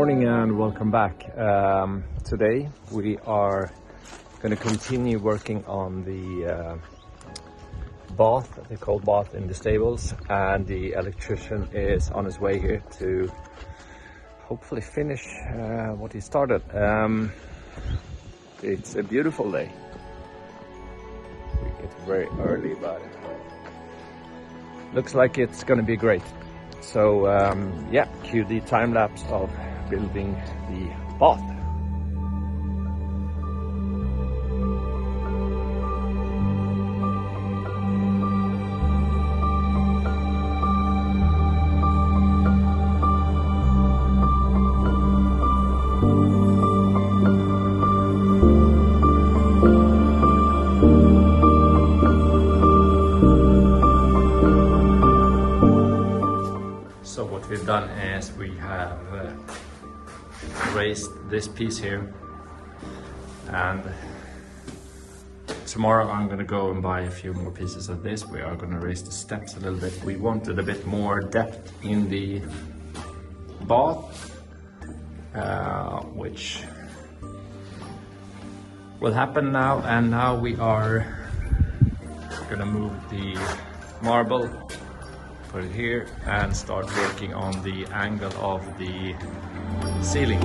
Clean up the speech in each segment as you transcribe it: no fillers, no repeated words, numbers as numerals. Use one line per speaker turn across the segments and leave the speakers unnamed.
morning and welcome back. Today we are going to continue working on the bath, the cold bath in the stables, and the electrician is on his way here to hopefully finish what he started. It's a beautiful day. We get very early, but looks like it's going to be great. So yeah, cue the time lapse of building the bath. So what we've done is we have raised this piece here, and tomorrow I'm going to go and buy a few more pieces of this. We are going to raise the steps a little bit. We wanted a bit more depth in the bath, which will happen now. And now we are going to move the marble, put it here, and start working on the angle of the ceiling.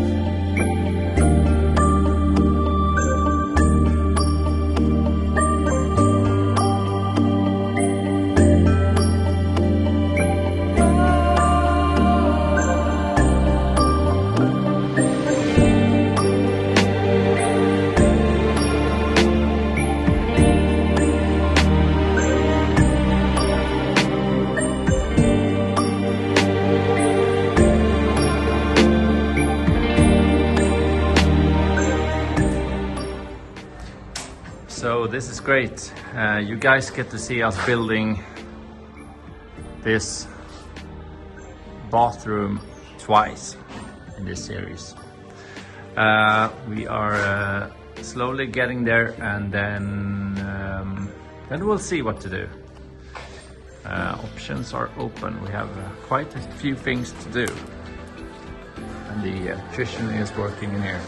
So this is great. You guys get to see us building this bathroom twice in this series. We are slowly getting there, and then we'll see what to do. Options are open. We have quite a few things to do, and the electrician is working in here.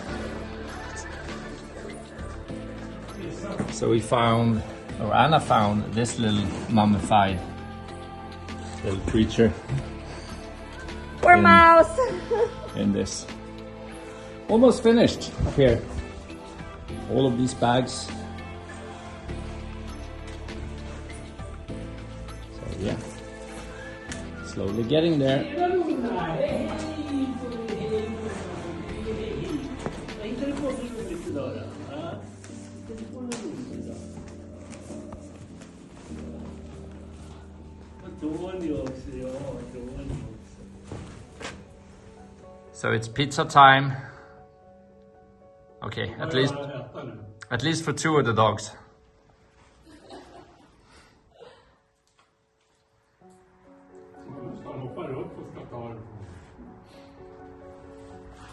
So we found, or Anna found, this little mummified little creature.
Poor mouse!
In this. Almost finished up here. All of these bags. So yeah, slowly getting there. So it's pizza time. Okay, at least for two of the dogs.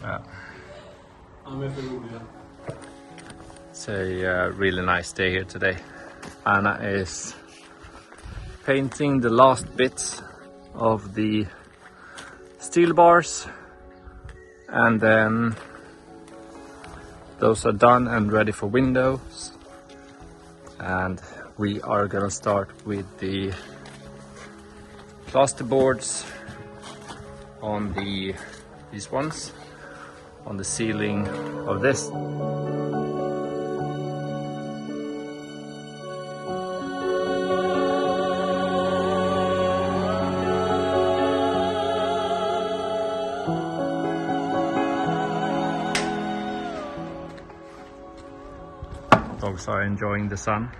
Yeah. It's a really nice day here today. Anna is painting the last bits of the steel bars, and then those are done and ready for windows, and we are gonna start with the plasterboards on these ones on the ceiling of this. Dogs are enjoying the sun.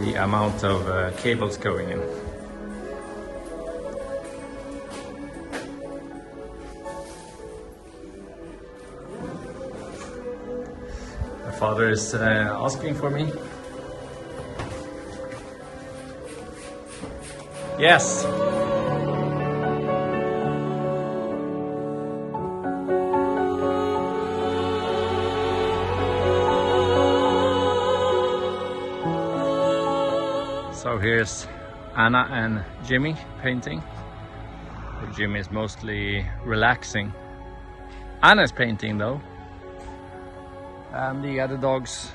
The amount of cables going in. My father is asking for me. Yes. So here's Anna and Jimmy painting. Jimmy is mostly relaxing. Anna's painting though. And the other dogs,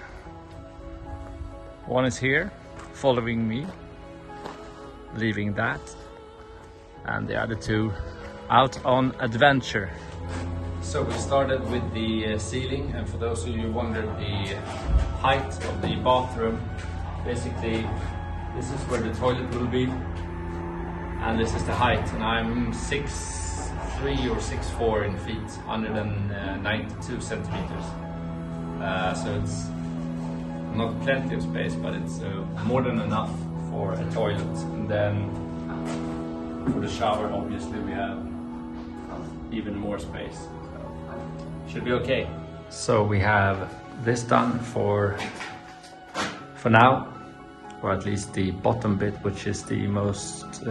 one is here following me, leaving that, and the other two out on adventure. So we started with the ceiling, and for those of you who wondered the height of the bathroom, basically this is where the toilet will be, and this is the height, and I'm 6'3" or 6'4" in feet, 192 centimeters. So it's not plenty of space, but it's more than enough for a toilet. And then for the shower, obviously we have even more space. So should be okay. So we have this done for now, or at least the bottom bit, which is the most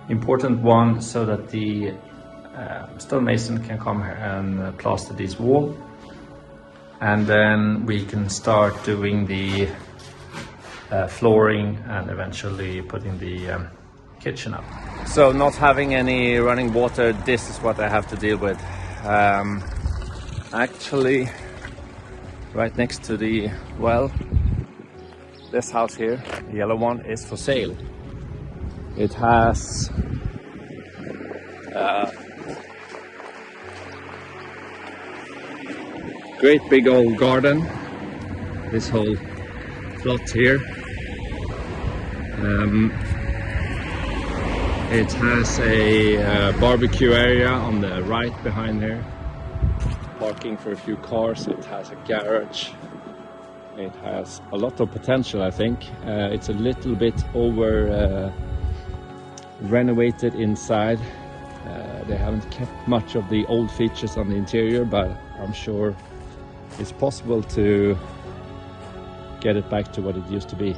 important one, so that the stonemason can come here and plaster this wall. And then we can start doing the flooring and eventually putting the kitchen up. So not having any running water, this is what I have to deal with. Actually, right next to the well, this house here, the yellow one, is for sale. It has great big old garden, this whole plot here. It has a barbecue area on the right behind there, parking for a few cars. It has a garage. It has a lot of potential, I think. It's a little bit over renovated inside. They haven't kept much of the old features on the interior, but I'm sure it's possible to get it back to what it used to be.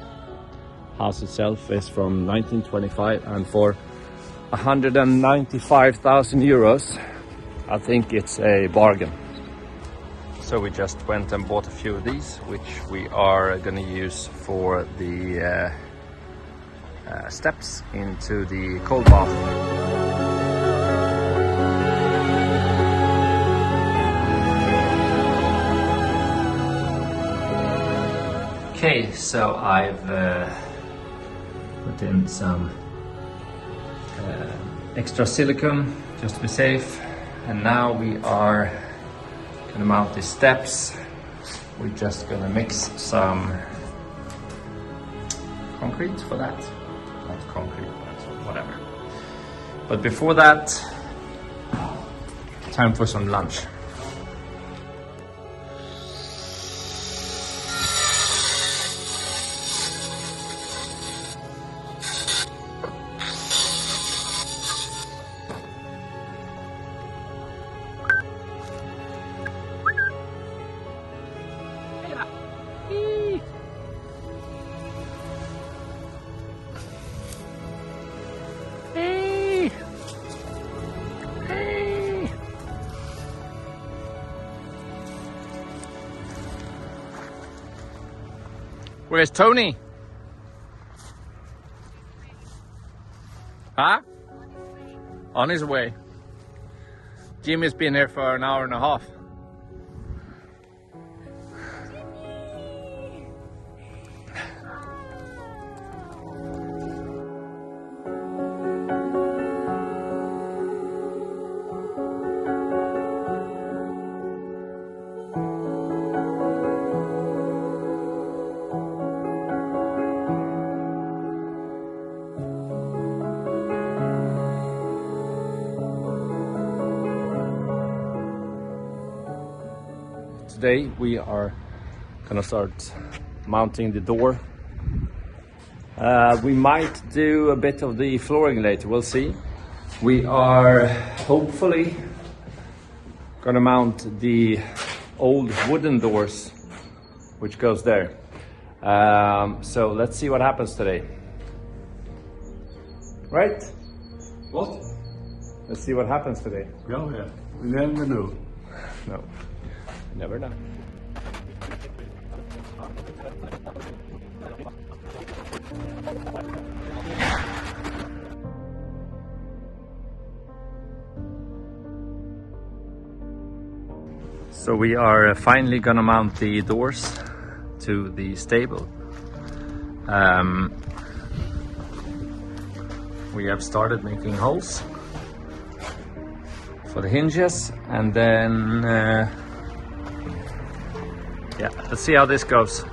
House itself is from 1925, and for 195,000 euros, I think it's a bargain. So we just went and bought a few of these, which we are going to use for the steps into the cold bath. Okay, so I've put in some extra silicone just to be safe, and now we are gonna mount the steps. We're just gonna mix some concrete for that. Not concrete, but whatever. But before that, time for some lunch. Where's Tony? Huh? On his way. Jimmy's been here for an hour and a half. Today we are gonna start mounting the door. We might do a bit of the flooring later, we'll see. We are hopefully gonna mount the old wooden doors which goes there. So let's see what happens today. Right?
What?
Let's see what happens today.
Yeah, we never know.
No. Never know. So we are finally gonna mount the doors to the stable. We have started making holes for the hinges, and then yeah, let's see how this goes.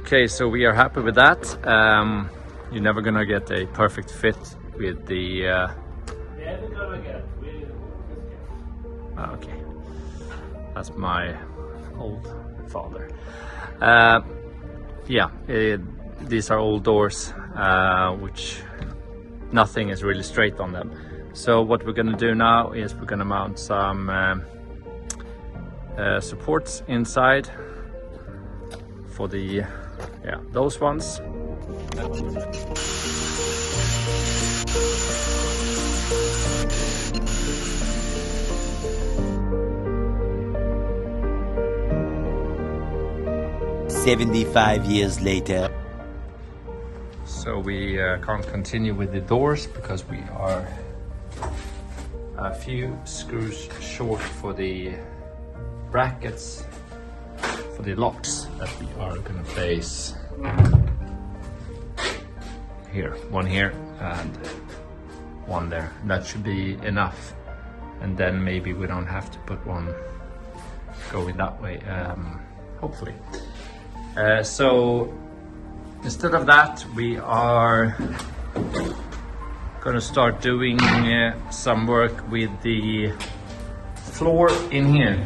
Okay, so we are happy with that. You're never gonna get a perfect fit with the
Yeah, we're gonna get.
okay, that's my old father. Yeah, these are old doors, which nothing is really straight on them. So what we're gonna do now is we're gonna mount some supports inside for the those ones.
$75 later.
So we can't continue with the doors because we are a few screws short for the brackets for the locks that we are going to place here, one here and one there. That should be enough, and then maybe we don't have to put one going that way, hopefully. So instead of that, we are going to start doing some work with the floor in here,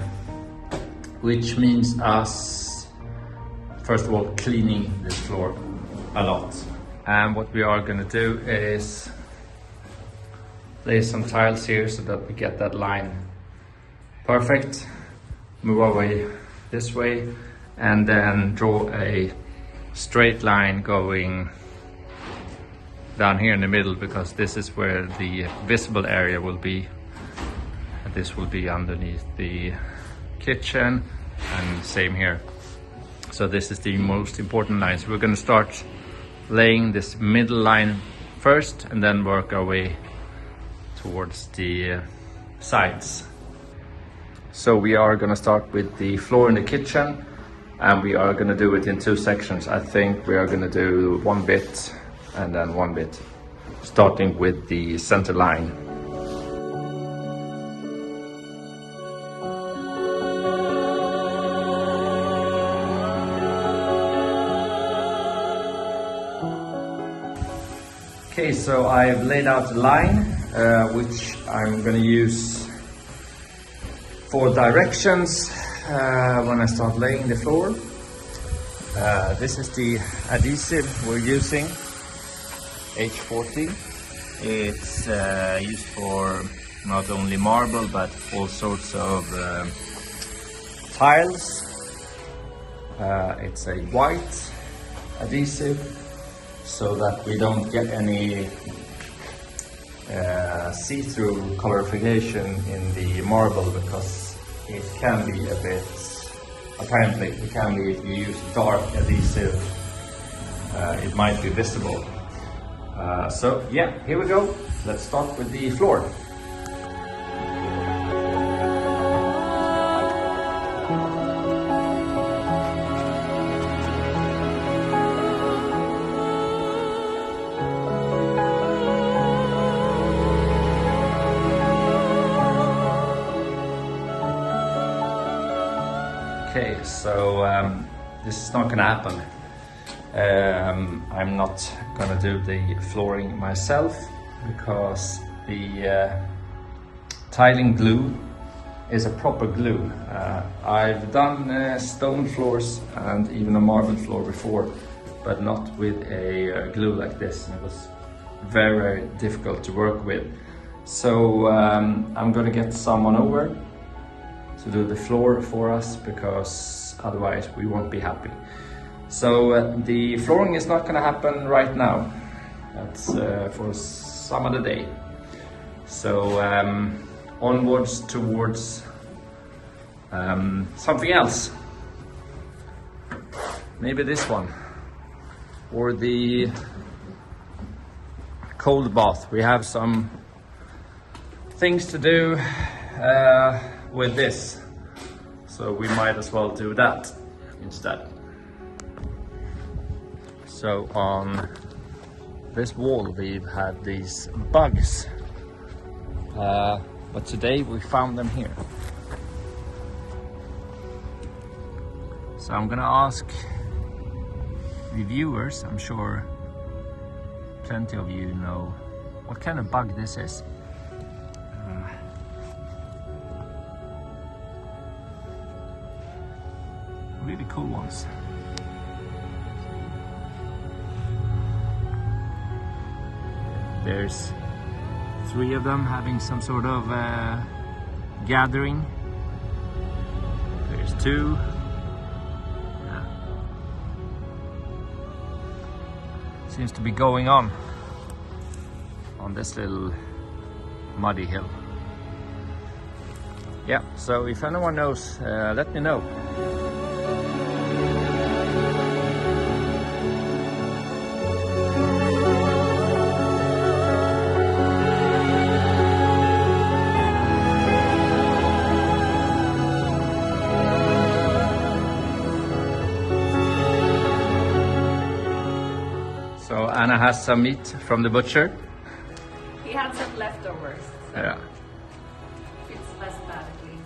which means us first of all cleaning this floor a lot. And what we are going to do is lay some tiles here so that we get that line perfect, move our way this way, and then draw a straight line going down here in the middle, because this is where the visible area will be. And this will be underneath the kitchen, and same here. So this is the most important line. So we're going to start laying this middle line first and then work our way towards the sides. So we are going to start with the floor in the kitchen, and we are going to do it in two sections. I think we are going to do one bit and then one bit, starting with the center line. Okay, so I've laid out a line which I'm going to use for directions when I start laying the floor. This is the adhesive we're using, H40. It's used for not only marble but all sorts of tiles. It's a white adhesive, so that we don't get any see-through colorification in the marble, because it can be a bit, apparently it can be, if you use dark adhesive, it might be visible. So yeah, here we go. Let's start with the floor. Okay, so this is not gonna happen. I'm not gonna do the flooring myself, because the tiling glue is a proper glue. I've done stone floors and even a marble floor before, but not with a glue like this. It was very, very difficult to work with. So I'm gonna get someone over to do the floor for us, because otherwise we won't be happy. So the flooring is not going to happen right now. That's for some other day. So onwards towards something else. Maybe this one, or the cold bath. We have some things to do with this, so we might as well do that instead. So on this wall we've had these bugs, but today we found them here. So I'm gonna ask the viewers, I'm sure plenty of you know what kind of bug this is. Really cool ones. There's 3 of them having some sort of gathering. There's 2. Seems to be going on this little muddy hill. Yeah, so if anyone knows, let me know. So Anna has some meat from the butcher.
He had some leftovers.
Yeah.
Fits less badly.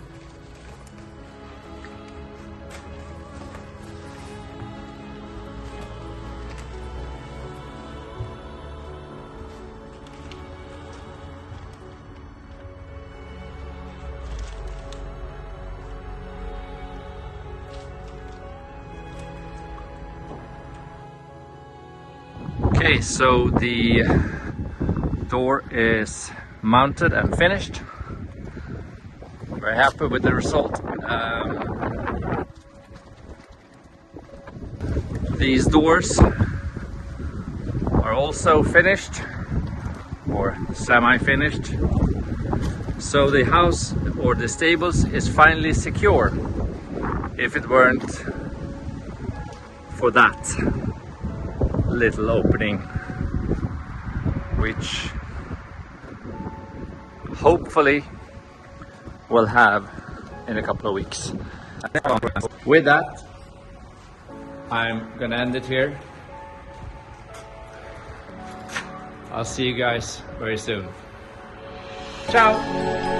Okay, so the door is mounted and finished. Very happy with the result. These doors are also finished, or semi-finished. So the house, or the stables, is finally secure. If it weren't for that little opening, which hopefully we'll have in a couple of weeks. With that, I'm gonna end it here. I'll see you guys very soon. Ciao!